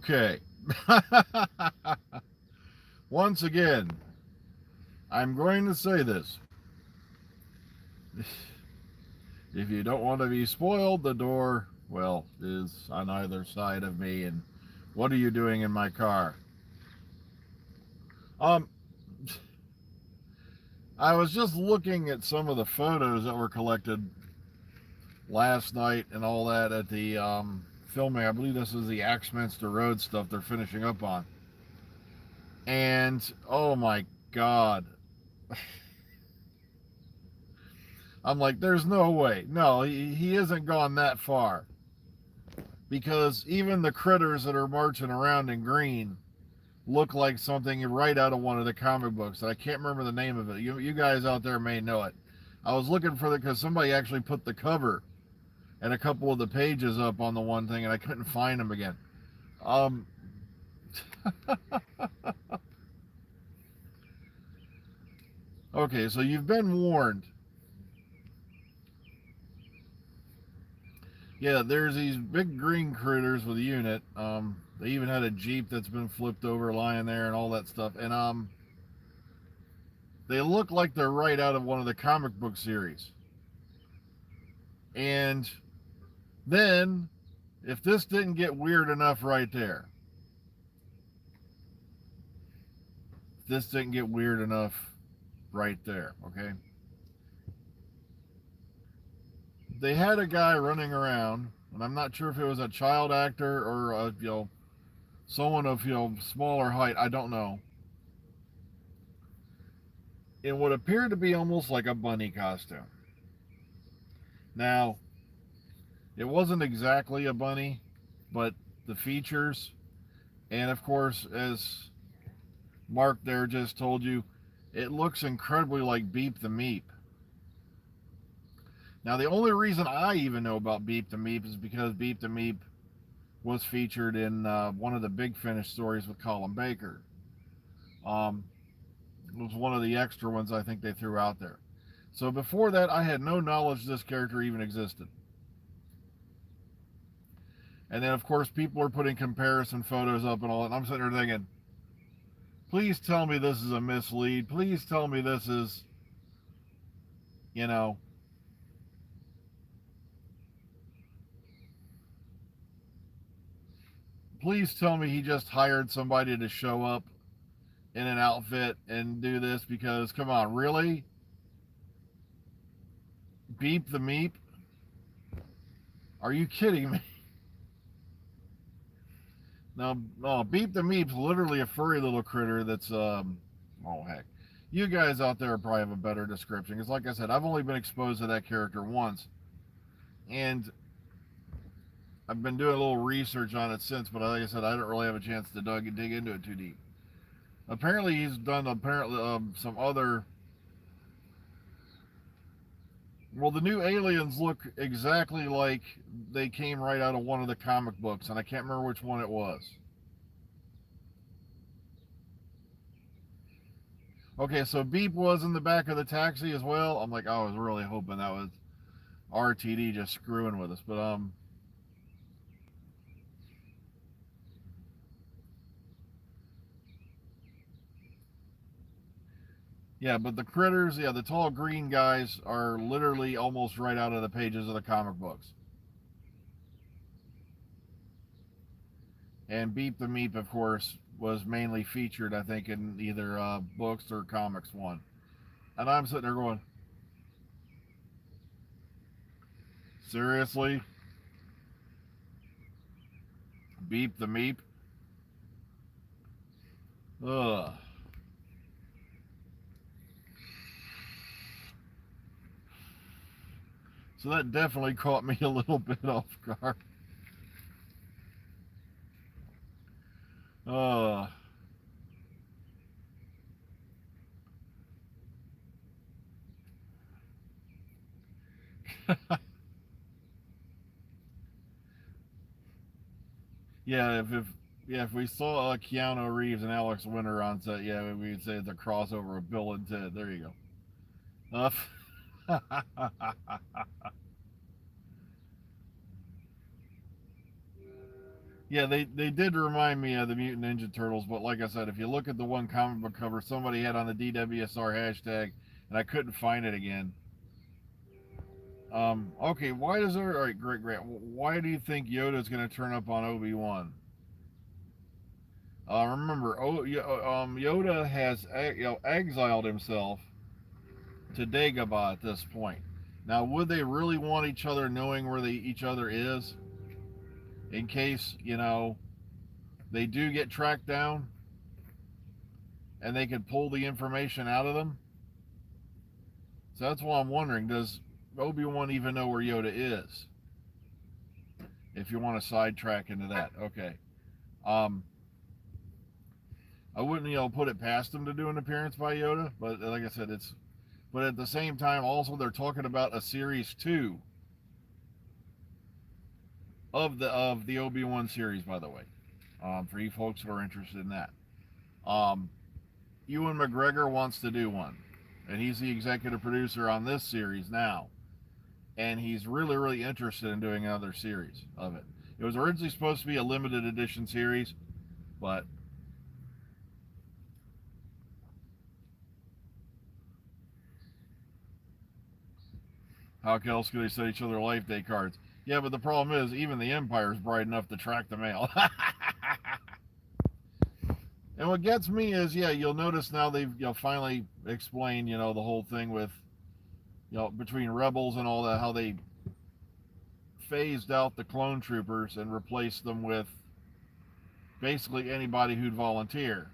Okay. Once again, I'm going to say this. If you don't want to be spoiled, the door, well, is on either side of me. And what are you doing in my car? Um, I was just looking at some of the photos that were collected last night and all that at the filming. I believe this is the Axminster Road stuff they're finishing up on. And oh my God. I'm like, there's no way. No, he isn't gone that far. Because even the critters that are marching around in green look like something right out of one of the comic books. I can't remember the name of it. You guys out there may know it. I was looking for it because somebody actually put the cover and a couple of the pages up on the one thing, and I couldn't find them again. Um, okay, so you've been warned. Yeah, there's these big green critters with a unit. They even had a Jeep that's been flipped over lying there and all that stuff. And they look like they're right out of one of the comic book series. And then, if this didn't get weird enough right there, this didn't get weird enough right there, okay? They had a guy running around, and I'm not sure if it was a child actor or someone of smaller height. I don't know. In what appeared to be almost like a bunny costume. Now, it wasn't exactly a bunny, but the features, and of course, as Mark there just told you, it looks incredibly like Beep the Meep. Now, the only reason I even know about Beep the Meep is because Beep the Meep was featured in one of the Big Finish stories with Colin Baker. It was one of the extra ones I think they threw out there. So before that, I had no knowledge this character even existed. And then, of course, people are putting comparison photos up and all that. And I'm sitting there thinking, please tell me this is a mislead. Please tell me this is, you know, please tell me he just hired somebody to show up in an outfit and do this because, come on, really? Beep the Meep? Are you kidding me? Now, no, Beep the Meep's literally a furry little critter that's, oh heck. You guys out there probably have a better description. Because, like I said, I've only been exposed to that character once. And I've been doing a little research on it since, but like I said, I didn't really have a chance to dig into it too deep. Apparently, he's done some other. Well, the new aliens look exactly like they came right out of one of the comic books, and I can't remember which one it was. Okay, so Beep was in the back of the taxi as well. I'm like, I was really hoping that was RTD just screwing with us, but yeah, but the critters, yeah, the tall green guys are literally almost right out of the pages of the comic books. And Beep the Meep, of course, was mainly featured, I think, in either books or comics one. And I'm sitting there going, seriously? Beep the Meep? Ugh. So that definitely caught me a little bit off guard. Uh, yeah, if we saw Keanu Reeves and Alex Winter on set, yeah, we'd say it's a crossover of Bill and Ted. There you go. Yeah, they did remind me of the Mutant Ninja Turtles, but like I said, if you look at the one comic book cover somebody had on the DWSR hashtag, and I couldn't find it again. Okay, why does there? All right, great, great. Why do you think Yoda's going to turn up on Obi-Wan? Remember, Yoda has exiled himself to Dagobah at this point. Now, would they really want each other knowing where each other is, in case they do get tracked down, and they could pull the information out of them? So that's why I'm wondering: does Obi-Wan even know where Yoda is? If you want to sidetrack into that, okay. Um, I wouldn't, put it past them to do an appearance by Yoda, but like I said, it's. But at the same time, also they're talking about a series 2 of the Obi-Wan series, by the way, for you folks who are interested in that. Ewan McGregor wants to do one, and he's the executive producer on this series now, and he's really, really interested in doing another series of it. It was originally supposed to be a limited edition series, but how else could they send each other life day cards? Yeah, but the problem is, even the Empire's bright enough to track the mail. And what gets me is, yeah, you'll notice now they've finally explained, the whole thing with, between Rebels and all that, how they phased out the clone troopers and replaced them with basically anybody who'd volunteer.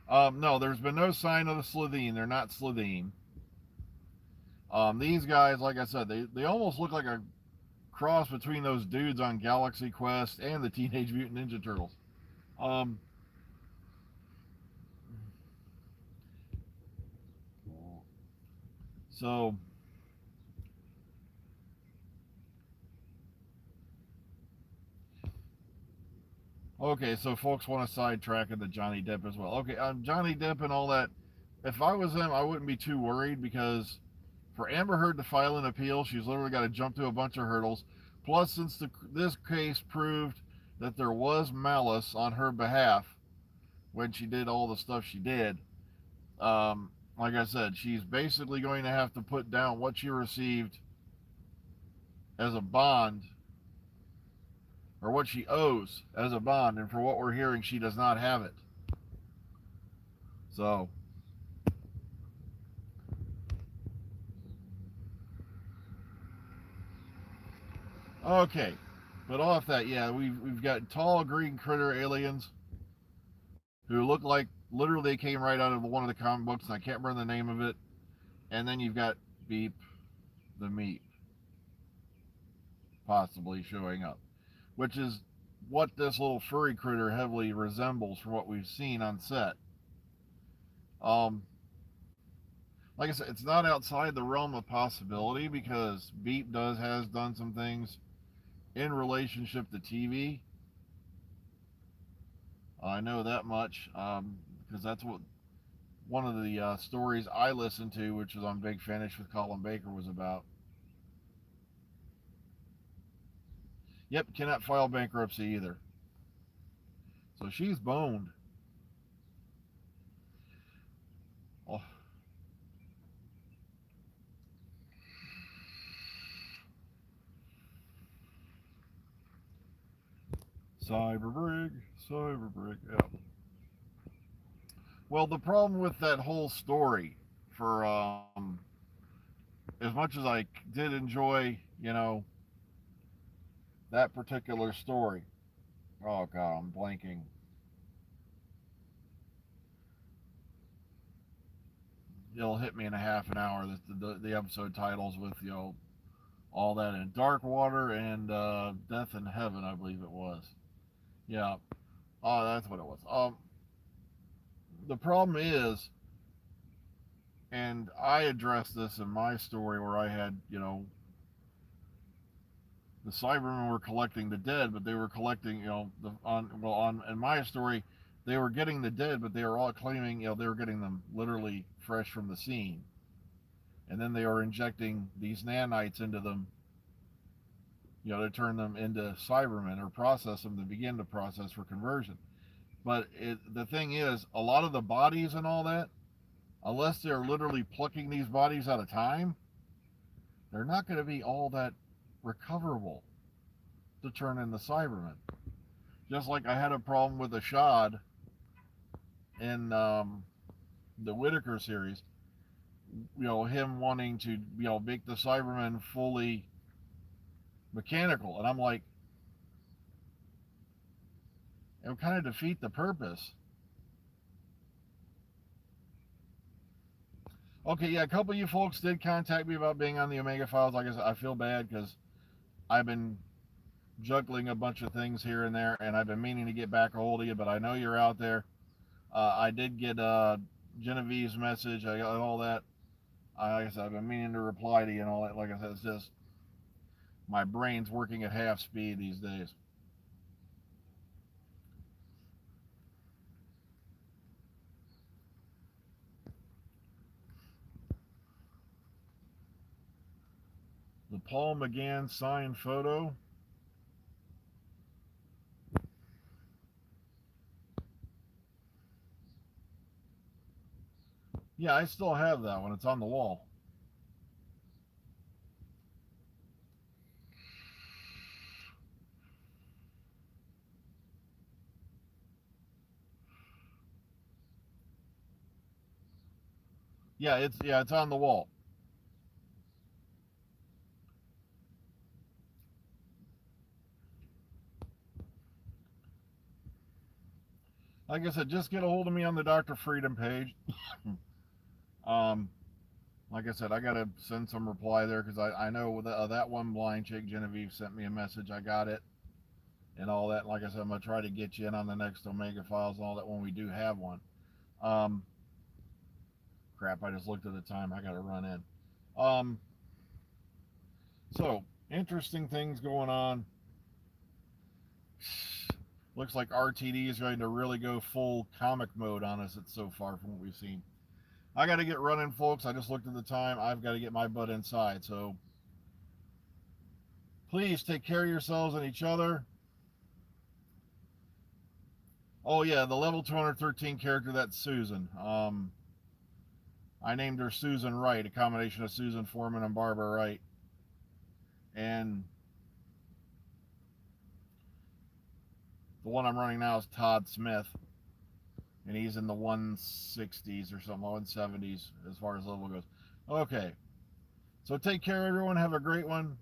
No, there's been no sign of the Slitheen. They're not Slitheen. These guys, like I said, they almost look like a cross between those dudes on Galaxy Quest and the Teenage Mutant Ninja Turtles. So, okay, so folks want to sidetrack into Johnny Depp as well. Okay, Johnny Depp and all that. If I was him, I wouldn't be too worried, because for Amber Heard to file an appeal, she's literally got to jump through a bunch of hurdles. Plus, since this case proved that there was malice on her behalf when she did all the stuff she did, like I said, she's basically going to have to put down what she received as a bond, or what she owes as a bond, and for what we're hearing, she does not have it. So, okay, but off that, yeah, we've got tall green critter aliens who look like literally they came right out of one of the comic books, and I can't remember the name of it. And then you've got Beep the Meat possibly showing up, which is what this little furry critter heavily resembles from what we've seen on set. Um, like I said, it's not outside the realm of possibility, because Beep has done some things in relationship to TV. I know that much, because that's what one of the stories I listened to, which was on Big Finish with Colin Baker, was about. Yep, cannot file bankruptcy either. So she's boned. Oh. Cyberbrig, yeah. Well, the problem with that whole story, for as much as I did enjoy, that particular story. Oh God, I'm blanking. It'll hit me in a half an hour. The episode titles with all that in Dark Water and Death in Heaven, I believe it was. Yeah. Oh, that's what it was. The problem is, and I addressed this in my story where I had, the Cybermen were collecting the dead, but they were collecting, in my story, they were getting the dead, but they were all claiming, they were getting them literally fresh from the scene, and then they were injecting these nanites into them to turn them into Cybermen or process them to begin the process for conversion. But the thing is, a lot of the bodies and all that, unless they're literally plucking these bodies at a time, they're not going to be all that recoverable to turn into Cybermen. Just like I had a problem with the Shad in the Whitaker series, him wanting to, make the Cybermen fully mechanical. And I'm like, it would kind of defeat the purpose. Okay, yeah, a couple of you folks did contact me about being on the Omega Files. Like I said, I feel bad because I've been juggling a bunch of things here and there, and I've been meaning to get back a hold of you, but I know you're out there. I did get Genevieve's message. I got all that. Like I said, I've been meaning to reply to you and all that. Like I said, it's just my brain's working at half speed these days. The Paul McGann signed photo. Yeah, I still have that one. It's on the wall. Yeah, it's on the wall. Like I said, just get a hold of me on the Dr. Freedom page. Like I said, I gotta send some reply there because I know that one blind chick, Genevieve, sent me a message. I got it and all that. Like I said, I'm gonna try to get you in on the next Omega Files and all that when we do have one. Crap, I just looked at the time. I gotta run in. So interesting things going on. Looks like RTD is going to really go full comic mode on us. It's so far from what we've seen. I got to get running, folks. I just looked at the time. I've got to get my butt inside. So please take care of yourselves and each other. Oh, yeah, the level 213 character, that's Susan. I named her Susan Wright, a combination of Susan Foreman and Barbara Wright. And the one I'm running now is Todd Smith. And he's in the 160s or something, 170s as far as level goes. Okay. So take care, everyone. Have a great one.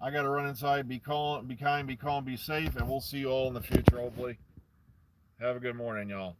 I got to run inside. Be calm, be kind, be calm, be safe. And we'll see you all in the future, hopefully. Have a good morning, y'all.